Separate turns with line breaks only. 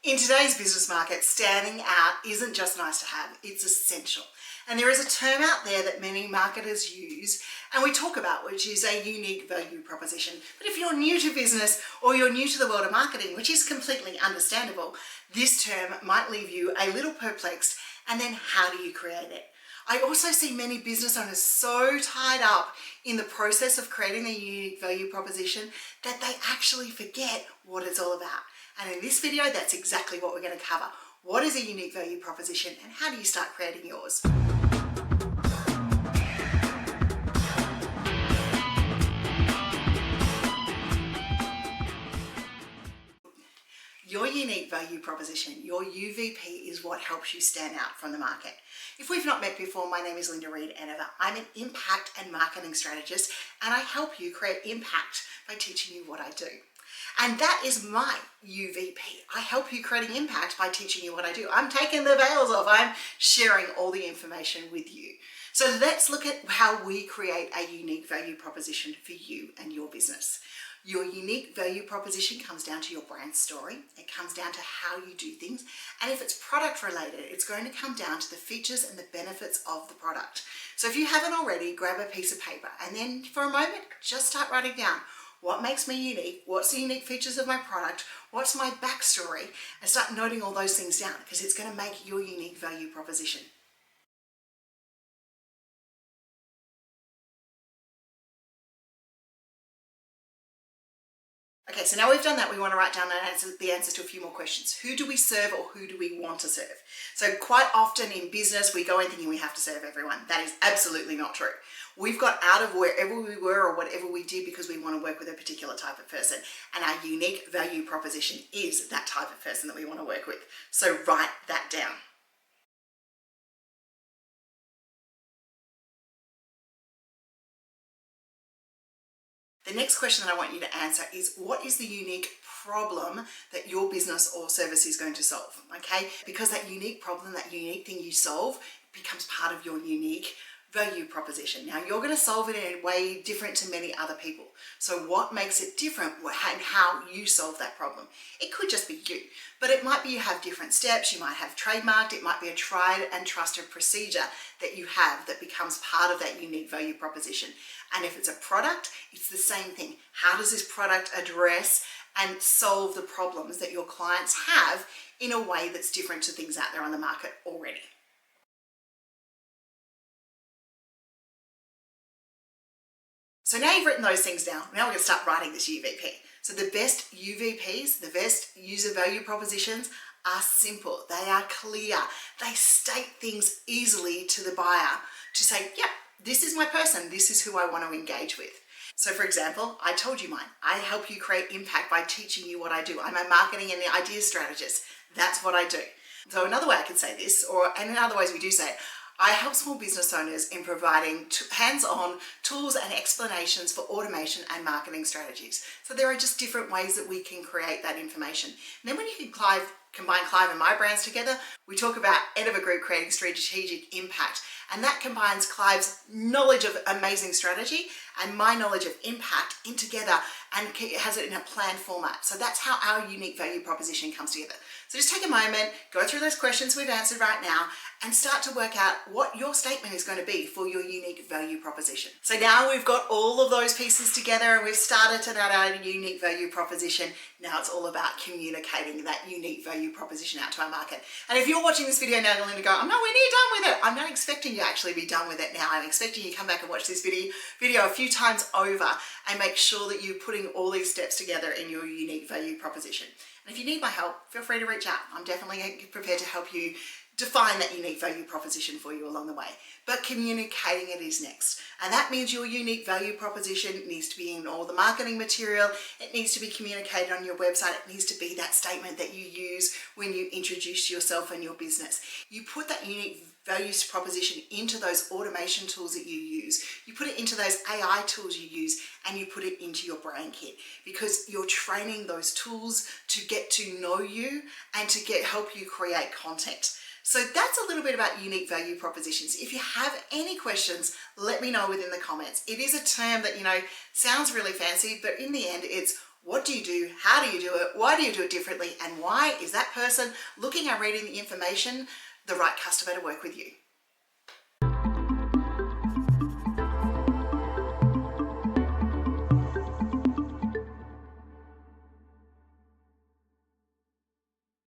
In today's business market, standing out isn't just nice to have, it's essential. And there is a term out there that many marketers use and we talk about, which is a unique value proposition. But if you're new to business or you're new to the world of marketing, which is completely understandable, this term might leave you a little perplexed. And then how do you create it? I also see many business owners so tied up in the process of creating a unique value proposition that they actually forget what it's all about. And in this video, that's exactly what we're going to cover. What is a unique value proposition and how do you start creating yours? Your unique value proposition, your UVP, is what helps you stand out from the market. If we've not met before, my name is Reed-Enever. I'm an impact and marketing strategist, and I help you create impact by teaching you what I do. And that is my UVP. I help you creating impact by teaching you what I do. I'm taking the veils off. I'm sharing all the information with you. So let's look at how we create a unique value proposition for you and your business. Your unique value proposition comes down to your brand story. It comes down to how you do things. And if it's product related, it's going to come down to the features and the benefits of the product. So if you haven't already, grab a piece of paper and then for a moment, just start writing down what makes me unique, what's the unique features of my product, what's my backstory, and start noting all those things down because it's going to make your unique value proposition. Okay, so now we've done that, we want to write down the answers to a few more questions. Who do we serve or who do we want to serve? So quite often in business, we go in thinking we have to serve everyone. That is absolutely not true. We've got out of wherever we were or whatever we did because we want to work with a particular type of person. And our unique value proposition is that type of person that we want to work with. So write that down. The next question that I want you to answer is, what is the unique problem that your business or service is going to solve? Okay, because that unique problem, that unique thing you solve becomes part of your unique value proposition. Now you're going to solve it in a way different to many other people. So what makes it different and how you solve that problem? It could just be you, but it might be you have different steps, you might have trademarked, it might be a tried and trusted procedure that you have that becomes part of that unique value proposition. And if it's a product, it's the same thing. How does this product address and solve the problems that your clients have in a way that's different to things out there on the market already? So now you've written those things down, now we're going to start writing this UVP. So the best UVPs, the best user value propositions are simple. They are clear. They state things easily to the buyer to say, yep, this is my person. This is who I want to engage with. So for example, I told you mine. I help you create impact by teaching you what I do. I'm a marketing and ideas strategist. That's what I do. So another way I could say this, and in other ways we do say it, I help small business owners in providing hands-on tools and explanations for automation and marketing strategies. So there are just different ways that we can create that information. And then when you can combine Clive and my brands together, we talk about Reed-Enever Group creating strategic impact. And that combines Clive's knowledge of amazing strategy and my knowledge of impact in together and has it in a planned format. So that's how our unique value proposition comes together. So just take a moment, go through those questions we've answered right now and start to work out what your statement is going to be for your unique value proposition. So now we've got all of those pieces together and we've started to write out a unique value proposition. Now it's all about communicating that unique value proposition out to our market. And if you're watching this video now, you're going to go, I'm nowhere near done with it. I'm not expecting you to actually be done with it now. I'm expecting you to come back and watch this video a few times over and make sure that you're putting all these steps together in your unique value proposition. And if you need my help, feel free to reach out. I'm definitely prepared to help you define that unique value proposition for you along the way. But communicating it is next. And that means your unique value proposition needs to be in all the marketing material. It needs to be communicated on your website. It needs to be that statement that you use when you introduce yourself and your business. You put that unique value proposition into those automation tools that you use. You put it into those AI tools you use and you put it into your brand kit because you're training those tools to get to know you and to help you create content. So that's a little bit about unique value propositions. If you have any questions, let me know within the comments. It is a term that, sounds really fancy, but in the end, it's What do you do? How do you do it? Why do you do it differently? And why is that person looking and reading the information the right customer to work with you?